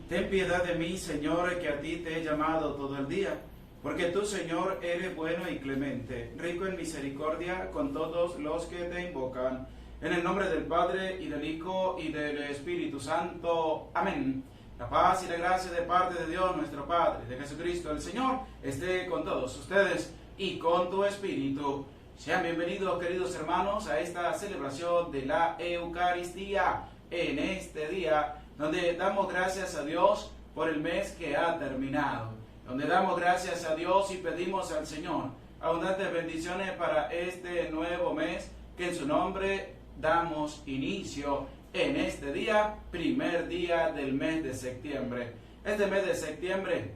Ten piedad de mí, Señor, que a ti te he llamado todo el día, porque tú, Señor, eres bueno y clemente, rico en misericordia con todos los que te invocan. En el nombre del Padre, y del Hijo, y del Espíritu Santo. Amén. La paz y la gracia de parte de Dios nuestro Padre, de Jesucristo el Señor, esté con todos ustedes y con tu espíritu. Sean bienvenidos, queridos hermanos, a esta celebración de la Eucaristía en este día, donde damos gracias a Dios por el mes que ha terminado, donde damos gracias a Dios y pedimos al Señor abundantes bendiciones para este nuevo mes, que en su nombre damos inicio en este día, primer día del mes de septiembre. Este mes de septiembre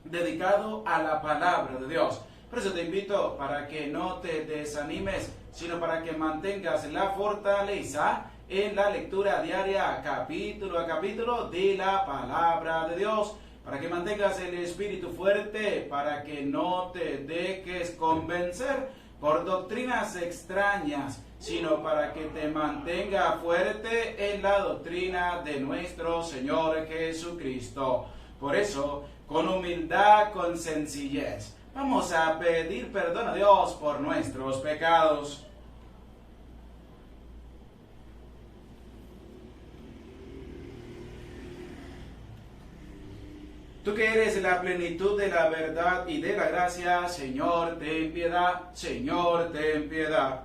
dedicado a la palabra de Dios. Por eso te invito para que no te desanimes, sino para que mantengas la fortaleza en la lectura diaria, capítulo a capítulo, de la palabra de Dios, para que mantengas el espíritu fuerte, para que no te dejes convencer por doctrinas extrañas, sino para que te mantenga fuerte en la doctrina de nuestro Señor Jesucristo. Por eso, con humildad, con sencillez, vamos a pedir perdón a Dios por nuestros pecados. Tú que eres la plenitud de la verdad y de la gracia, Señor, ten piedad, Señor, ten piedad.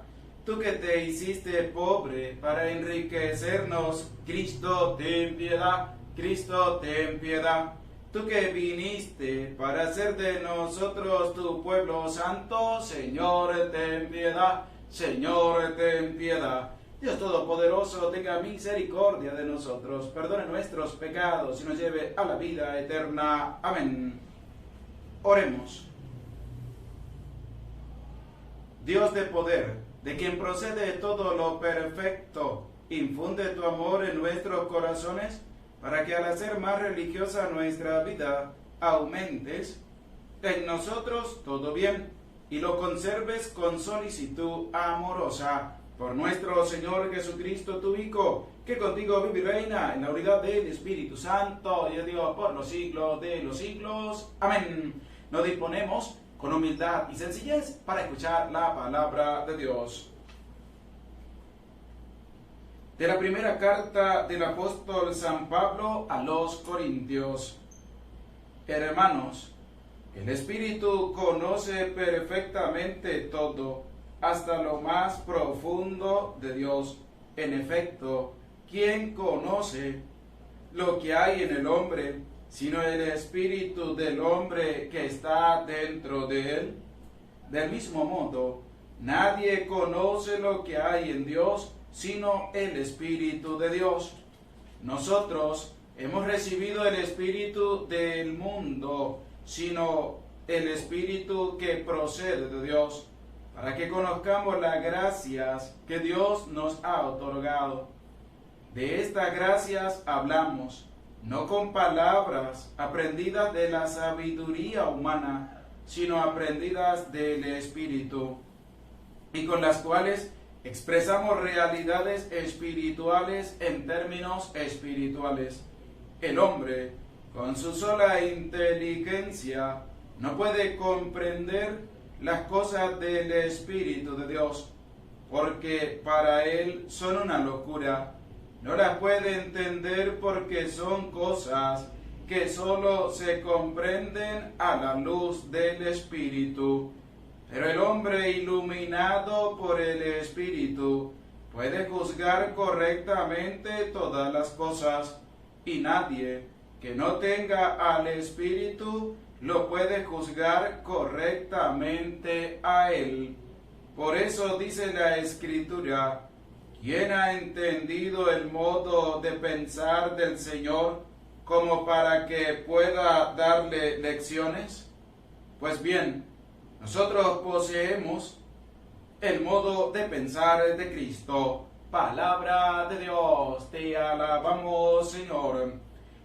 Tú que te hiciste pobre para enriquecernos, Cristo, ten piedad, Cristo, ten piedad. Tú que viniste para hacer de nosotros tu pueblo santo, Señor, ten piedad, Señor, ten piedad. Dios Todopoderoso, tenga misericordia de nosotros, perdone nuestros pecados y nos lleve a la vida eterna. Amén. Oremos. Dios de poder, de quien procede todo lo perfecto, infunde tu amor en nuestros corazones, para que al hacer más religiosa nuestra vida, aumentes en nosotros todo bien y lo conserves con solicitud amorosa. Por nuestro Señor Jesucristo, tu Hijo, que contigo vive y reina en la unidad del Espíritu Santo y de Dios por los siglos de los siglos. Amén. Nos disponemos con humildad y sencillez para escuchar la palabra de Dios. De la primera carta del apóstol San Pablo a los Corintios. Hermanos, el Espíritu conoce perfectamente todo, hasta lo más profundo de Dios. En efecto, ¿quién conoce lo que hay en el hombre, sino el espíritu del hombre que está dentro de él? Del mismo modo, nadie conoce lo que hay en Dios, sino el Espíritu de Dios. Nosotros hemos recibido el Espíritu del mundo, sino el Espíritu que procede de Dios, para que conozcamos las gracias que Dios nos ha otorgado. De estas gracias hablamos, no con palabras aprendidas de la sabiduría humana, sino aprendidas del Espíritu, y con las cuales expresamos realidades espirituales en términos espirituales. El hombre, con su sola inteligencia, no puede comprender las cosas del Espíritu de Dios, porque para él son una locura. No las puede entender porque son cosas que solo se comprenden a la luz del Espíritu. Pero el hombre iluminado por el Espíritu puede juzgar correctamente todas las cosas, y nadie que no tenga al Espíritu lo puede juzgar correctamente a él. Por eso dice la Escritura: ¿quién ha entendido el modo de pensar del Señor como para que pueda darle lecciones? Pues bien, nosotros poseemos el modo de pensar de Cristo. Palabra de Dios, te alabamos, Señor.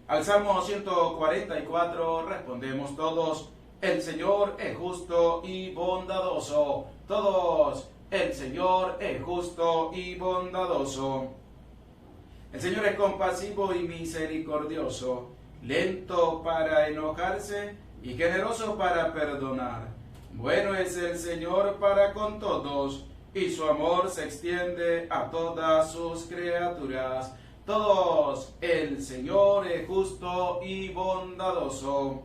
Al Salmo 144 respondemos todos: el Señor es justo y bondadoso. Todos: el Señor es justo y bondadoso. El Señor es compasivo y misericordioso. lento para enojarse y generoso para perdonar. Bueno es el Señor para con todos, y su amor se extiende a todas sus criaturas. Todos, el Señor es justo y bondadoso.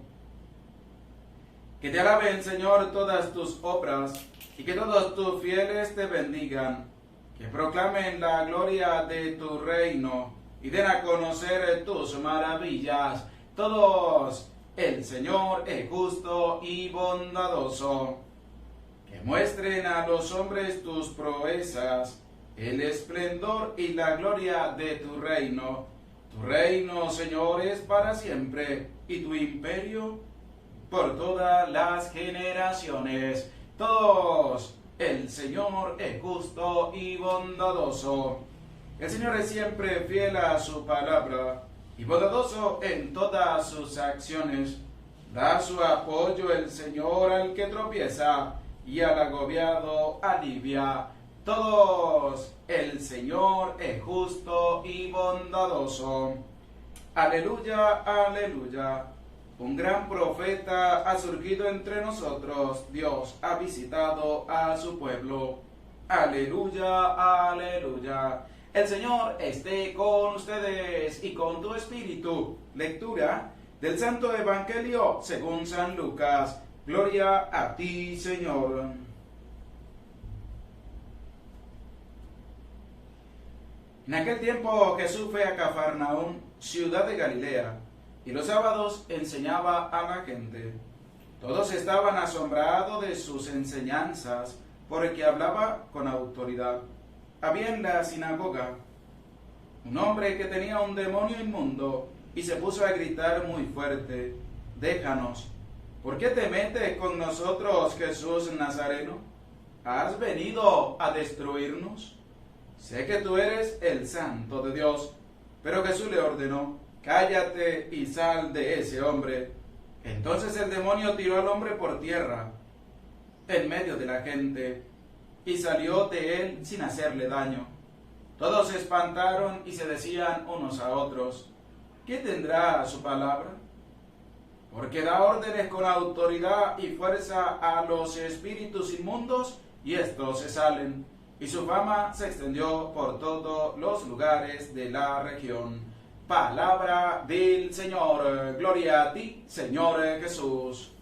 Que te alaben, Señor, todas tus obras, y que todos tus fieles te bendigan. Que proclamen la gloria de tu reino, y den a conocer tus maravillas. Todos, el Señor es justo y bondadoso. Que muestren a los hombres tus proezas, el esplendor y la gloria de tu reino. Tu reino, Señor, es para siempre, y tu imperio por todas las generaciones. Todos, el Señor es justo y bondadoso. El Señor es siempre fiel a su palabra y bondadoso en todas sus acciones. Da su apoyo el Señor al que tropieza, y al agobiado alivia. Todos, el Señor es justo y bondadoso. Aleluya, aleluya. Un gran profeta ha surgido entre nosotros. Dios ha visitado a su pueblo. Aleluya, aleluya. El Señor esté con ustedes y con tu espíritu. Lectura del Santo Evangelio según San Lucas. Gloria a ti, Señor. En aquel tiempo Jesús fue a Cafarnaúm, ciudad de Galilea, y los sábados enseñaba a la gente. Todos estaban asombrados de sus enseñanzas, porque hablaba con autoridad. Había en la sinagoga un hombre que tenía un demonio inmundo, y se puso a gritar muy fuerte: déjanos, ¿por qué te metes con nosotros, Jesús Nazareno? ¿Has venido a destruirnos? Sé que tú eres el Santo de Dios. Pero Jesús le ordenó: cállate y sal de ese hombre. Entonces el demonio tiró al hombre por tierra, en medio de la gente, y salió de él sin hacerle daño. Todos se espantaron y se decían unos a otros: ¿qué tendrá su palabra? Porque da órdenes con autoridad y fuerza a los espíritus inmundos, y estos se salen. Y su fama se extendió por todos los lugares de la región. Palabra del Señor. Gloria a ti, Señor Jesús.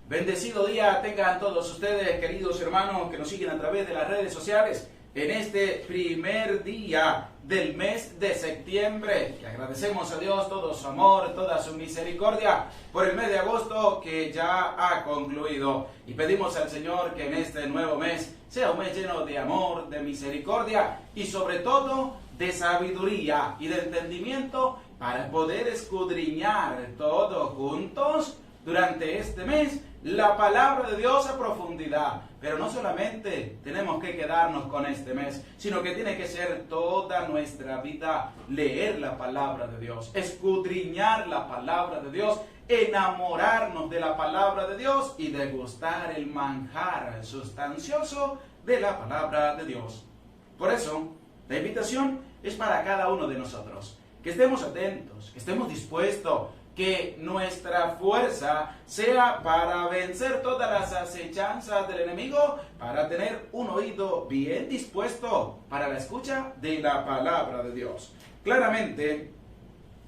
Bendecido día tengan todos ustedes, queridos hermanos que nos siguen a través de las redes sociales, en este primer día del mes de septiembre. Que agradecemos a Dios todo su amor, toda su misericordia por el mes de agosto que ya ha concluido. Y pedimos al Señor que en este nuevo mes sea un mes lleno de amor, de misericordia y sobre todo de sabiduría y de entendimiento para poder escudriñar todos juntos durante este mes la palabra de Dios a profundidad. Pero no solamente tenemos que quedarnos con este mes, sino que tiene que ser toda nuestra vida leer la palabra de Dios, escudriñar la palabra de Dios, enamorarnos de la palabra de Dios y degustar el manjar sustancioso de la palabra de Dios. Por eso, la invitación es para cada uno de nosotros, que estemos atentos, que estemos dispuestos, que nuestra fuerza sea para vencer todas las acechanzas del enemigo, para tener un oído bien dispuesto para la escucha de la palabra de Dios. Claramente,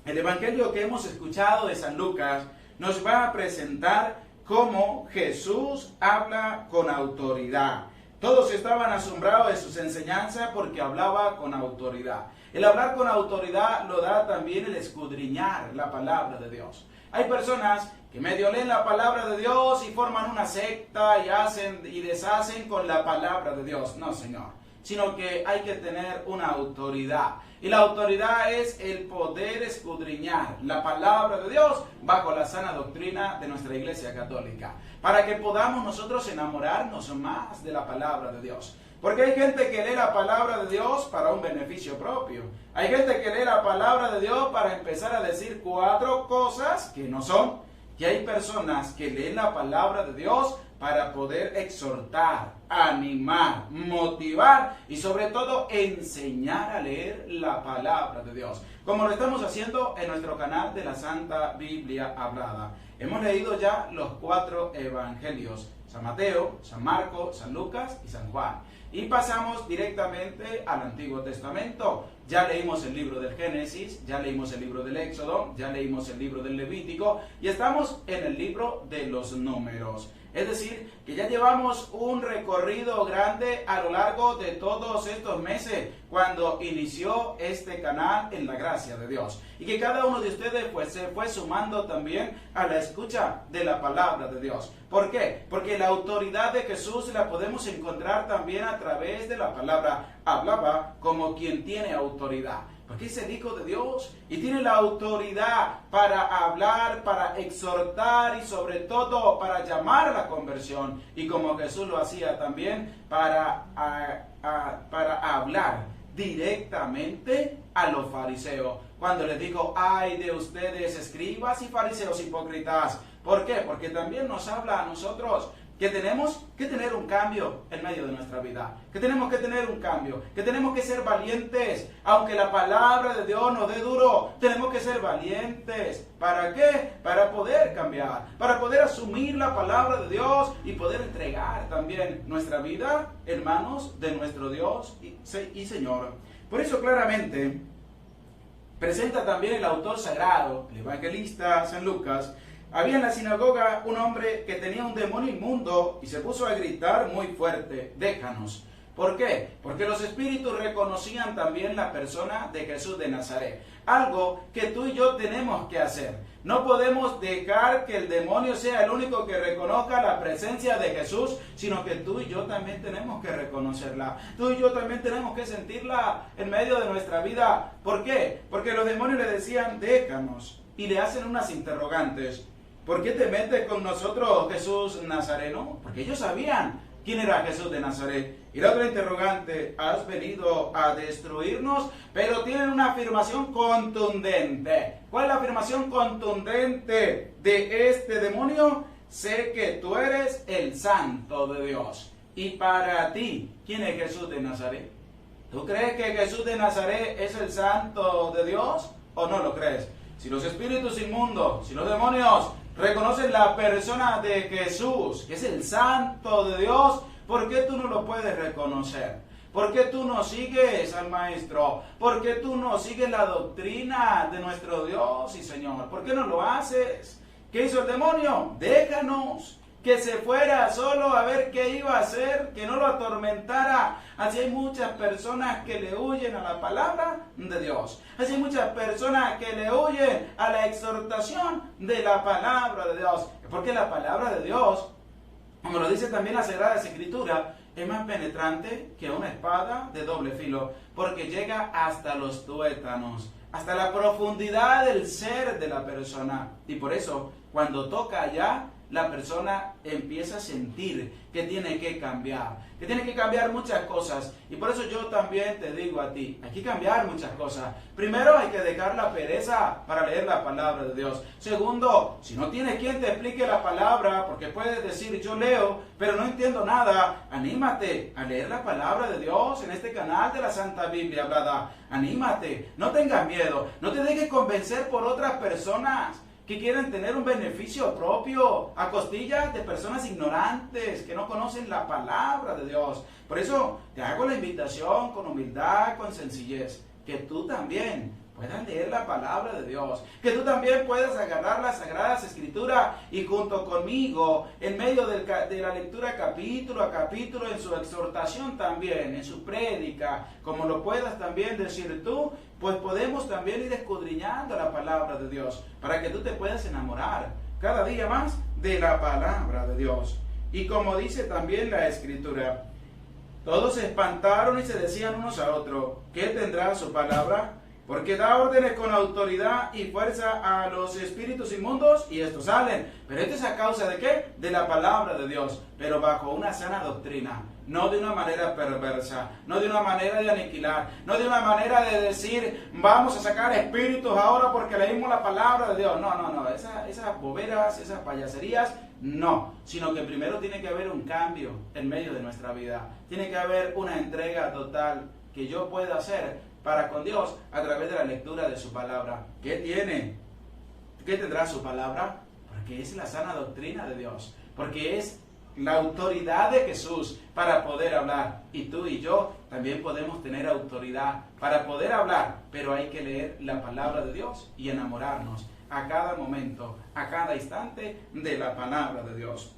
el evangelio que hemos escuchado de San Lucas nos va a presentar cómo Jesús habla con autoridad. Todos estaban asombrados de sus enseñanzas porque hablaba con autoridad. El hablar con autoridad lo da también el escudriñar la palabra de Dios. Hay personas que medio leen la palabra de Dios y forman una secta y hacen y deshacen con la palabra de Dios. No, Señor. Sino que hay que tener una autoridad. Y la autoridad es el poder escudriñar la palabra de Dios bajo la sana doctrina de nuestra Iglesia Católica, para que podamos nosotros enamorarnos más de la palabra de Dios. Porque hay gente que lee la palabra de Dios para un beneficio propio. Hay gente que lee la palabra de Dios para empezar a decir 4 cosas que no son. Y hay personas que leen la palabra de Dios para poder exhortar, animar, motivar y sobre todo enseñar a leer la palabra de Dios, como lo estamos haciendo en nuestro canal de la Santa Biblia Hablada. Hemos leído ya los 4 evangelios: San Mateo, San Marcos, San Lucas y San Juan. Y pasamos directamente al Antiguo Testamento. Ya leímos el libro del Génesis, ya leímos el libro del Éxodo, ya leímos el libro del Levítico y estamos en el libro de los Números. Es decir, que ya llevamos un recorrido grande a lo largo de todos estos meses cuando inició este canal en la gracia de Dios. Y que cada uno de ustedes pues se fue sumando también a la escucha de la palabra de Dios. ¿Por qué? Porque la autoridad de Jesús la podemos encontrar también a través de la palabra. Hablaba como quien tiene autoridad. Porque es el Hijo de Dios y tiene la autoridad para hablar, para exhortar y sobre todo para llamar a la conversión. Y como Jesús lo hacía también, para hablar directamente a los fariseos. Cuando les dijo: ay de ustedes, escribas y fariseos hipócritas. ¿Por qué? Porque también nos habla a nosotros que tenemos que tener un cambio en medio de nuestra vida, que tenemos que tener un cambio, que tenemos que ser valientes, aunque la palabra de Dios nos dé duro, tenemos que ser valientes. ¿Para qué? Para poder cambiar, para poder asumir la palabra de Dios y poder entregar también nuestra vida en manos de nuestro Dios y Señor. Por eso claramente presenta también el autor sagrado, el evangelista San Lucas. Había en la sinagoga un hombre que tenía un demonio inmundo y se puso a gritar muy fuerte: déjanos. ¿Por qué? Porque los espíritus reconocían también la persona de Jesús de Nazaret. Algo que tú y yo tenemos que hacer. No podemos dejar que el demonio sea el único que reconozca la presencia de Jesús, sino que tú y yo también tenemos que reconocerla. Tú y yo también tenemos que sentirla en medio de nuestra vida. ¿Por qué? Porque los demonios le decían: déjanos. Y le hacen unas interrogantes. ¿Por qué te metes con nosotros, Jesús Nazareno? Porque ellos sabían quién era Jesús de Nazaret. Y la otra interrogante: has venido a destruirnos, pero tienen una afirmación contundente. ¿Cuál es la afirmación contundente de este demonio? Sé que tú eres el Santo de Dios. Y para ti, ¿quién es Jesús de Nazaret? ¿Tú crees que Jesús de Nazaret es el Santo de Dios o no lo crees? Si los espíritus inmundos, si los demonios reconocen la persona de Jesús, que es el Santo de Dios, ¿por qué tú no lo puedes reconocer? ¿Por qué tú no sigues al Maestro? ¿Por qué tú no sigues la doctrina de nuestro Dios y Señor? ¿Por qué no lo haces? ¿Qué hizo el demonio? Déjanos que se fuera solo a ver qué iba a hacer, que no lo atormentara. Así hay muchas personas que le huyen a la palabra de Dios. Así hay muchas personas que le huyen a la exhortación de la palabra de Dios. Porque la palabra de Dios, como lo dice también la Sagrada Escritura, es más penetrante que una espada de doble filo, porque llega hasta los tuétanos, hasta la profundidad del ser de la persona. Y por eso, cuando toca allá, la persona empieza a sentir que tiene que cambiar muchas cosas. Y por eso yo también te digo a ti, hay que cambiar muchas cosas. Primero, hay que dejar la pereza para leer la palabra de Dios. Segundo, si no tienes quien te explique la palabra, porque puedes decir: yo leo, pero no entiendo nada, anímate a leer la palabra de Dios en este canal de la Santa Biblia Hablada. Anímate, no tengas miedo, no te dejes convencer por otras personas que quieren tener un beneficio propio a costillas de personas ignorantes que no conocen la palabra de Dios. Por eso te hago la invitación con humildad, con sencillez, que tú también puedas leer la palabra de Dios, que tú también puedas agarrar las Sagradas Escrituras y junto conmigo, en medio de la lectura capítulo a capítulo, en su exhortación también, en su prédica, como lo puedas también decir tú, pues podemos también ir escudriñando la palabra de Dios, para que tú te puedas enamorar cada día más de la palabra de Dios. Y como dice también la Escritura, todos se espantaron y se decían unos a otros: ¿qué tendrá su palabra? Porque da órdenes con autoridad y fuerza a los espíritus inmundos y estos salen. Pero esto es a causa de ¿qué? De la palabra de Dios, pero bajo una sana doctrina. No de una manera perversa, no de una manera de aniquilar, no de una manera de decir: vamos a sacar espíritus ahora porque leímos la palabra de Dios. No, esas boberas, esas payaserías No, sino que primero tiene que haber un cambio en medio de nuestra vida. Tiene que haber una entrega total que yo pueda hacer para con Dios a través de la lectura de su palabra. ¿Qué tiene? ¿Qué tendrá su palabra? Porque es la sana doctrina de Dios, porque es la autoridad de Jesús para poder hablar. Y tú y yo también podemos tener autoridad para poder hablar, pero hay que leer la palabra de Dios y enamorarnos a cada momento, a cada instante de la palabra de Dios.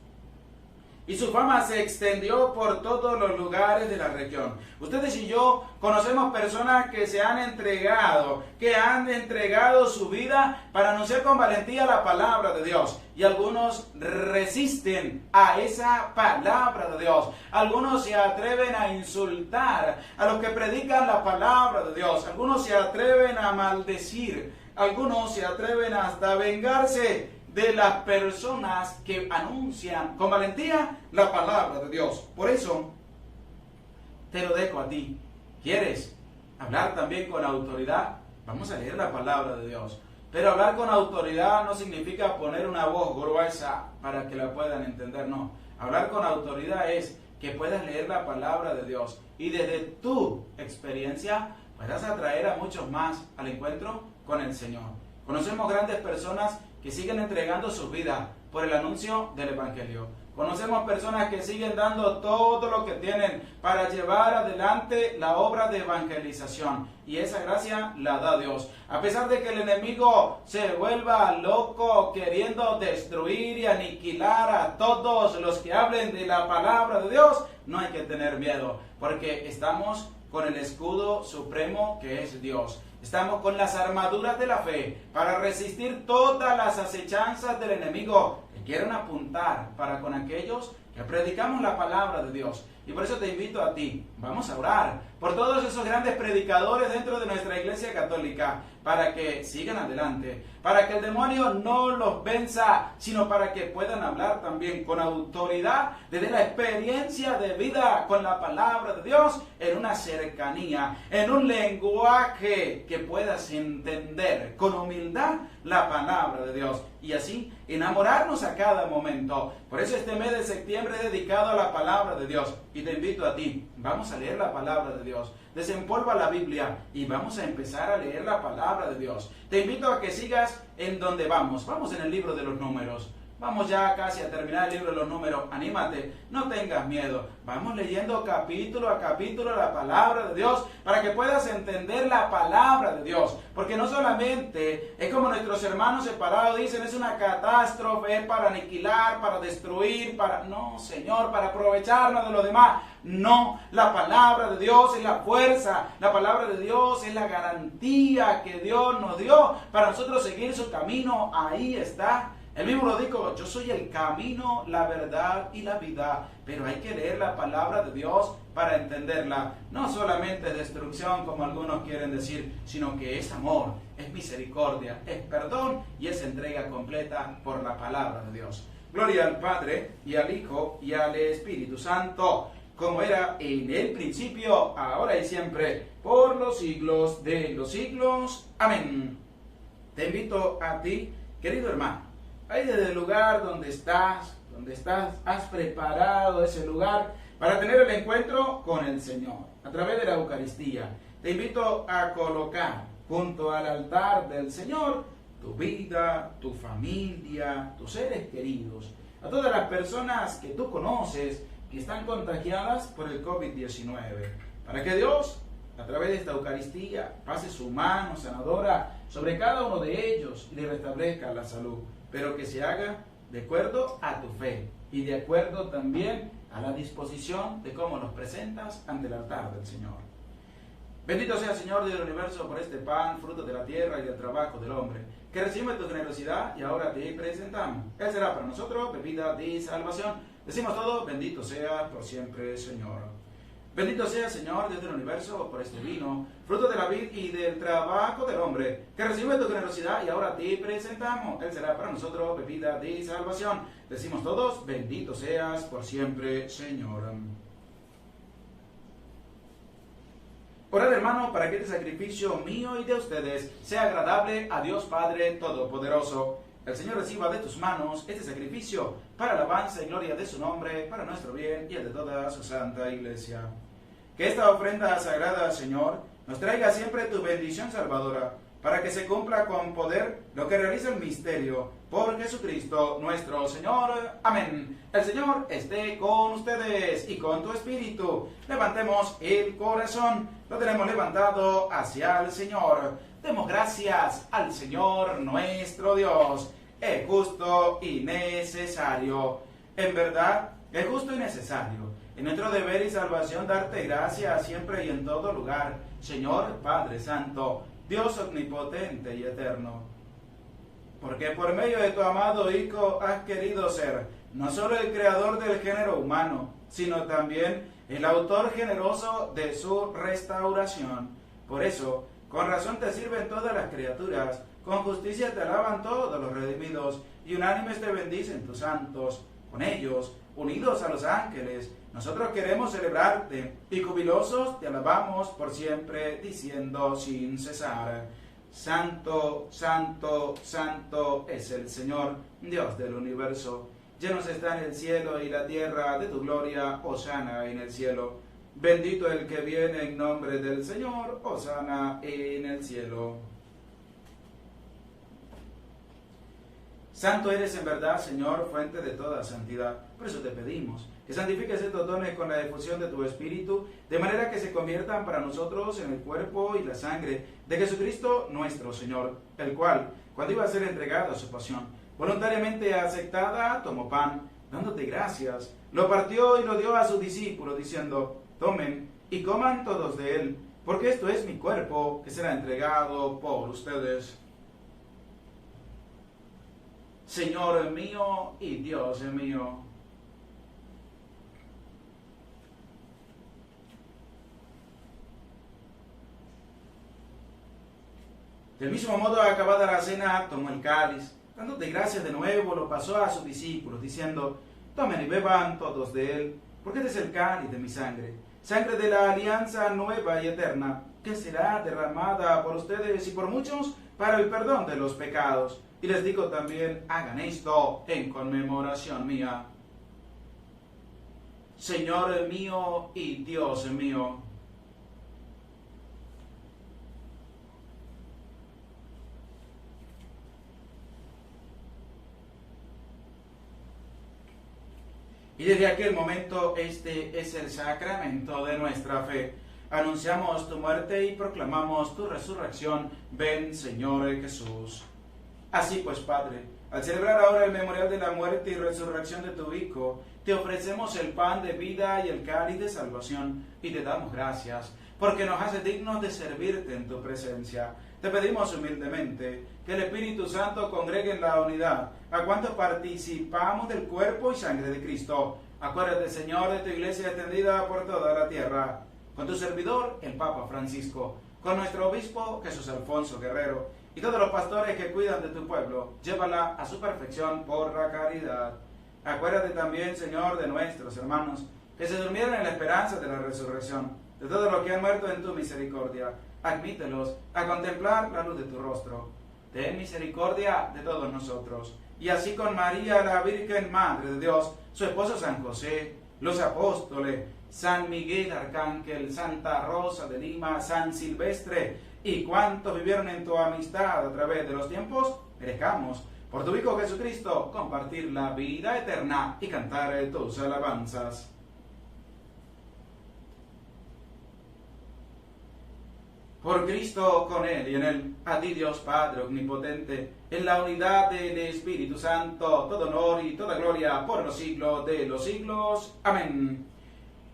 Y su fama se extendió por todos los lugares de la región. Ustedes y yo conocemos personas que se han entregado, que han entregado su vida para anunciar con valentía la palabra de Dios. Y algunos resisten a esa palabra de Dios. Algunos se atreven a insultar a los que predican la palabra de Dios. Algunos se atreven a maldecir. Algunos se atreven hasta a vengarse de las personas que anuncian con valentía la palabra de Dios. Por eso, te lo dejo a ti. ¿Quieres hablar también con autoridad? Vamos a leer la palabra de Dios. Pero hablar con autoridad no significa poner una voz gruesa para que la puedan entender, no. Hablar con autoridad es que puedas leer la palabra de Dios y desde tu experiencia puedas atraer a muchos más al encuentro con el Señor. Conocemos grandes personas que siguen entregando sus vidas por el anuncio del Evangelio. Conocemos personas que siguen dando todo lo que tienen para llevar adelante la obra de evangelización. Y esa gracia la da Dios. A pesar de que el enemigo se vuelva loco queriendo destruir y aniquilar a todos los que hablen de la palabra de Dios, no hay que tener miedo, porque estamos con el escudo supremo que es Dios. Estamos con las armaduras de la fe para resistir todas las acechanzas del enemigo que quieren apuntar para con aquellos que predicamos la palabra de Dios. Y por eso te invito a ti, vamos a orar por todos esos grandes predicadores dentro de nuestra Iglesia Católica, para que sigan adelante, para que el demonio no los venza, sino para que puedan hablar también con autoridad desde la experiencia de vida con la palabra de Dios, en una cercanía, en un lenguaje que puedas entender con humildad la palabra de Dios, y así enamorarnos a cada momento. Por eso este mes de septiembre es dedicado a la palabra de Dios, y te invito a ti, vamos a leer la palabra de Dios. Desempolva la Biblia y vamos a empezar a leer la palabra de Dios. Te invito a que sigas en donde vamos. Vamos en el libro de los Números. Vamos ya casi a terminar el libro de los Números. Anímate, no tengas miedo. Vamos leyendo capítulo a capítulo la palabra de Dios para que puedas entender la palabra de Dios. Porque no solamente es como nuestros hermanos separados dicen, es una catástrofe, es para aniquilar, para destruir, para... No, Señor, para aprovecharnos de los demás. No, la palabra de Dios es la fuerza, la palabra de Dios es la garantía que Dios nos dio para nosotros seguir su camino. Ahí está. Él mismo lo dijo, yo soy el camino, la verdad y la vida. Pero hay que leer la palabra de Dios para entenderla. No solamente es destrucción, como algunos quieren decir, sino que es amor, es misericordia, es perdón y es entrega completa por la palabra de Dios. Gloria al Padre, y al Hijo, y al Espíritu Santo, como era en el principio, ahora y siempre, por los siglos de los siglos. Amén. Te invito a ti, querido hermano, ahí desde el lugar donde estás, has preparado ese lugar para tener el encuentro con el Señor a través de la Eucaristía. Te invito a colocar junto al altar del Señor tu vida, tu familia, tus seres queridos, a todas las personas que tú conoces que están contagiadas por el COVID-19, para que Dios, a través de esta Eucaristía, pase su mano sanadora sobre cada uno de ellos y le restablezca la salud, pero que se haga de acuerdo a tu fe y de acuerdo también a la disposición de cómo nos presentas ante el altar del Señor. Bendito sea, Señor Dios del universo, por este pan, fruto de la tierra y del trabajo del hombre, que recibe tu generosidad y ahora te presentamos. Él será para nosotros bebida de salvación. Decimos todos, bendito sea por siempre, Señor. Bendito sea, Señor Dios del universo, por este vino, fruto de la vid y del trabajo del hombre, que recibe tu generosidad y ahora te presentamos. Él será para nosotros bebida de salvación. Decimos todos, bendito seas por siempre, Señor. Orad, hermano, para que este sacrificio mío y de ustedes sea agradable a Dios Padre Todopoderoso. el Señor reciba de tus manos este sacrificio para alabanza y gloria de su nombre, para nuestro bien y el de toda su santa Iglesia. Que esta ofrenda sagrada, Señor, nos traiga siempre tu bendición salvadora, para que se cumpla con poder lo que realiza el misterio, por Jesucristo nuestro Señor. Amén. El Señor esté con ustedes y con tu espíritu. Levantemos el corazón. Lo tenemos levantado hacia el Señor. Demos gracias al Señor nuestro Dios. Es justo y necesario. En verdad, es justo y necesario. En nuestro deber y salvación darte gracias siempre y en todo lugar, Señor Padre Santo, Dios omnipotente y eterno. Porque por medio de tu amado Hijo has querido ser no solo el creador del género humano, sino también el autor generoso de su restauración. Por eso, con razón te sirven todas las criaturas, con justicia te alaban todos los redimidos, y unánimes te bendicen tus santos. Con ellos, unidos a los ángeles, nosotros queremos celebrarte, y jubilosos te alabamos por siempre, diciendo sin cesar: Santo, santo, santo es el Señor, Dios del universo. Llenos están el cielo y la tierra de tu gloria, hosana en el cielo. Bendito el que viene en nombre del Señor, hosana en el cielo. Santo eres en verdad, Señor, fuente de toda santidad. Por eso te pedimos que santifiques estos dones con la difusión de tu Espíritu, de manera que se conviertan para nosotros en el cuerpo y la sangre de Jesucristo nuestro Señor, el cual, cuando iba a ser entregado a su pasión, voluntariamente aceptada, tomó pan, dándote gracias, lo partió y lo dio a sus discípulos, diciendo: tomen y coman todos de él, porque esto es mi cuerpo, que será entregado por ustedes. Señor mío y Dios mío. Del mismo modo, acabada la cena, tomó el cáliz, dándote gracias de nuevo, lo pasó a sus discípulos, diciendo: tomen y beban todos de él, porque este es el cáliz de mi sangre, sangre de la alianza nueva y eterna, que será derramada por ustedes y por muchos para el perdón de los pecados. Y les digo también: hagan esto en conmemoración mía. Señor mío y Dios mío. Y desde aquel momento este es el sacramento de nuestra fe. Anunciamos tu muerte y proclamamos tu resurrección. Ven, Señor Jesús. Así pues, Padre, al celebrar ahora el memorial de la muerte y resurrección de tu Hijo, te ofrecemos el pan de vida y el cáliz de salvación, y te damos gracias, porque nos hace dignos de servirte en tu presencia. Te pedimos humildemente que el Espíritu Santo congregue en la unidad a cuantos participamos del cuerpo y sangre de Cristo. Acuérdate, Señor, de tu iglesia extendida por toda la tierra, con tu servidor, el Papa Francisco, con nuestro obispo Jesús Alfonso Guerrero, y todos los pastores que cuidan de tu pueblo. Llévala a su perfección por la caridad. Acuérdate también, Señor, de nuestros hermanos que se durmieron en la esperanza de la resurrección, de todos los que han muerto en tu misericordia. Admítelos a contemplar la luz de tu rostro. Ten misericordia de todos nosotros. Y así con María, la Virgen Madre de Dios, su esposo San José, los apóstoles, San Miguel Arcángel, Santa Rosa de Lima, San Silvestre, y cuantos vivieron en tu amistad a través de los tiempos, merezcamos, por tu Hijo Jesucristo, compartir la vida eterna y cantar tus alabanzas. Por Cristo, con Él y en Él, a ti Dios Padre Omnipotente, en la unidad del Espíritu Santo, todo honor y toda gloria por los siglos de los siglos. Amén.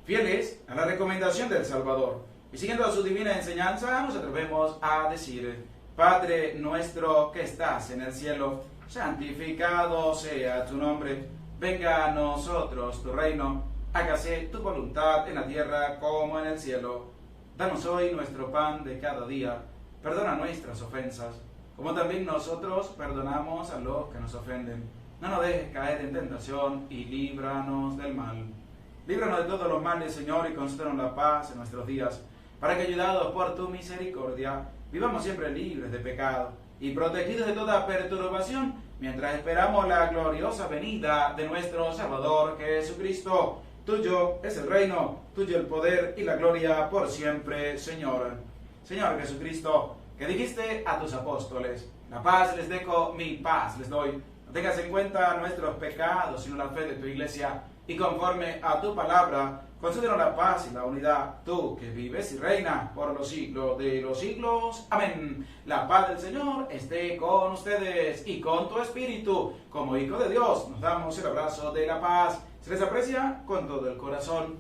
Fieles a la recomendación del Salvador, y siguiendo su divina enseñanza, nos atrevemos a decir: Padre nuestro que estás en el cielo, santificado sea tu nombre. Venga a nosotros tu reino. Hágase tu voluntad en la tierra como en el cielo. Danos hoy nuestro pan de cada día. Perdona nuestras ofensas, como también nosotros perdonamos a los que nos ofenden. No nos dejes caer en tentación y líbranos del mal. Líbranos de todos los males, Señor, y concédenos la paz en nuestros días, para que, ayudados por tu misericordia, vivamos siempre libres de pecado y protegidos de toda perturbación, mientras esperamos la gloriosa venida de nuestro Salvador Jesucristo. Tuyo es el reino, tuyo el poder y la gloria por siempre, Señor. Señor Jesucristo, que dijiste a tus apóstoles: la paz les dejo, mi paz les doy. No tengas en cuenta nuestros pecados, sino la fe de tu iglesia, y conforme a tu palabra, concédenos la paz y la unidad, tú que vives y reinas por los siglos de los siglos. Amén. La paz del Señor esté con ustedes y con tu espíritu. Como hijo de Dios, nos damos el abrazo de la paz. Se les aprecia con todo el corazón.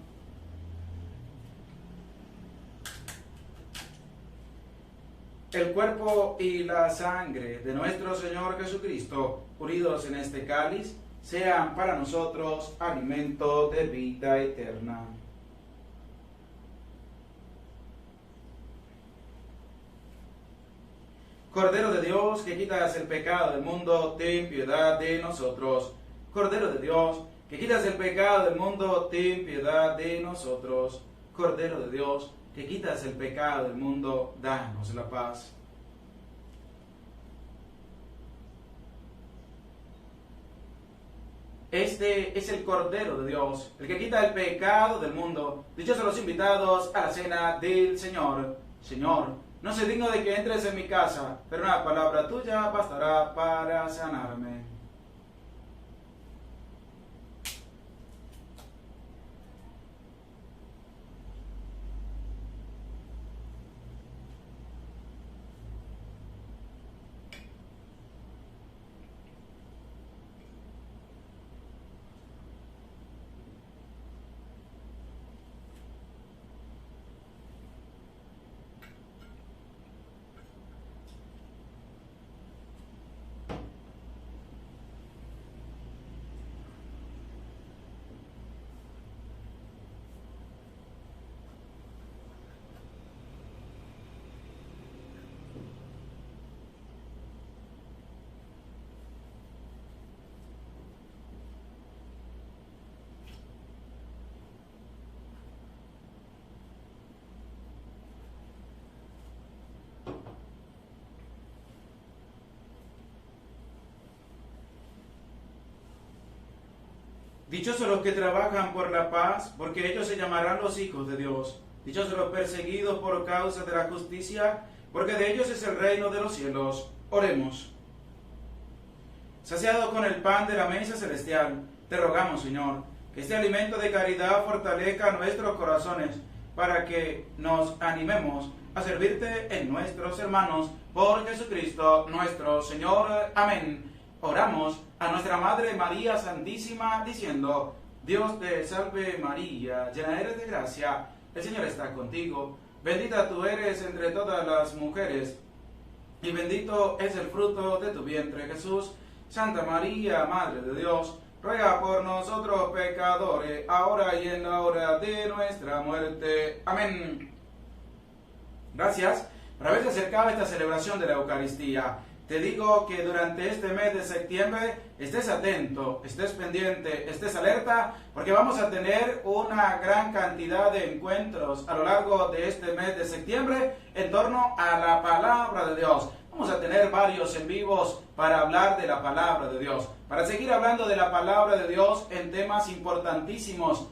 El cuerpo y la sangre de nuestro Señor Jesucristo, unidos en este cáliz, sean para nosotros alimento de vida eterna. Cordero de Dios, que quitas el pecado del mundo, ten piedad de nosotros. Cordero de Dios, que quitas el pecado del mundo, ten piedad de nosotros. Cordero de Dios, que quitas el pecado del mundo, danos la paz. Este es el Cordero de Dios, el que quita el pecado del mundo. Dichosos los invitados a la cena del Señor. Señor, no soy digno de que entres en mi casa, pero una palabra tuya bastará para sanarme. Dichosos los que trabajan por la paz, porque ellos se llamarán los hijos de Dios. Dichosos los perseguidos por causa de la justicia, porque de ellos es el reino de los cielos. Oremos. Saciado con el pan de la mesa celestial, te rogamos, Señor, que este alimento de caridad fortalezca nuestros corazones, para que nos animemos a servirte en nuestros hermanos, por Jesucristo nuestro Señor. Amén. Oramos a nuestra Madre María Santísima, diciendo: Dios te salve María, llena eres de gracia, el Señor está contigo. Bendita tú eres entre todas las mujeres, y bendito es el fruto de tu vientre, Jesús. Santa María, Madre de Dios, ruega por nosotros pecadores, ahora y en la hora de nuestra muerte. Amén. Gracias por haberse acercado a esta celebración de la Eucaristía. Te digo que durante este mes de septiembre estés atento, estés pendiente, estés alerta, porque vamos a tener una gran cantidad de encuentros a lo largo de este mes de septiembre en torno a la palabra de Dios. Vamos a tener varios en vivos para hablar de la palabra de Dios, para seguir hablando de la palabra de Dios en temas importantísimos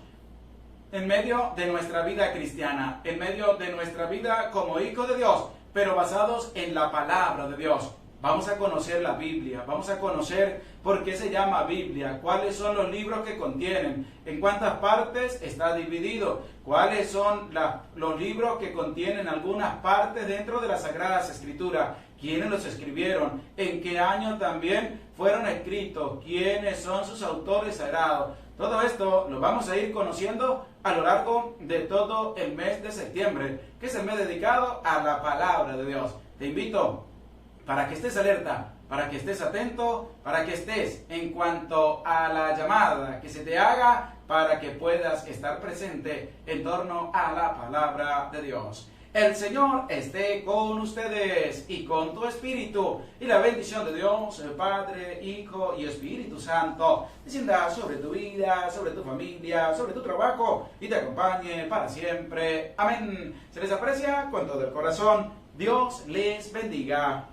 en medio de nuestra vida cristiana, en medio de nuestra vida como hijos de Dios, pero basados en la palabra de Dios. Vamos a conocer la Biblia, vamos a conocer por qué se llama Biblia, cuáles son los libros que contienen, en cuántas partes está dividido, cuáles son los libros que contienen algunas partes dentro de las Sagradas Escrituras, quiénes los escribieron, en qué año también fueron escritos, quiénes son sus autores sagrados. Todo esto lo vamos a ir conociendo a lo largo de todo el mes de septiembre, que es el mes dedicado a la palabra de Dios. Te invito para que estés alerta, para que estés atento, para que estés en cuanto a la llamada que se te haga, para que puedas estar presente en torno a la palabra de Dios. El Señor esté con ustedes y con tu espíritu, y la bendición de Dios, el Padre, Hijo y Espíritu Santo, descienda sobre tu vida, sobre tu familia, sobre tu trabajo, y te acompañe para siempre. Amén. Se les aprecia con todo el corazón. Dios les bendiga.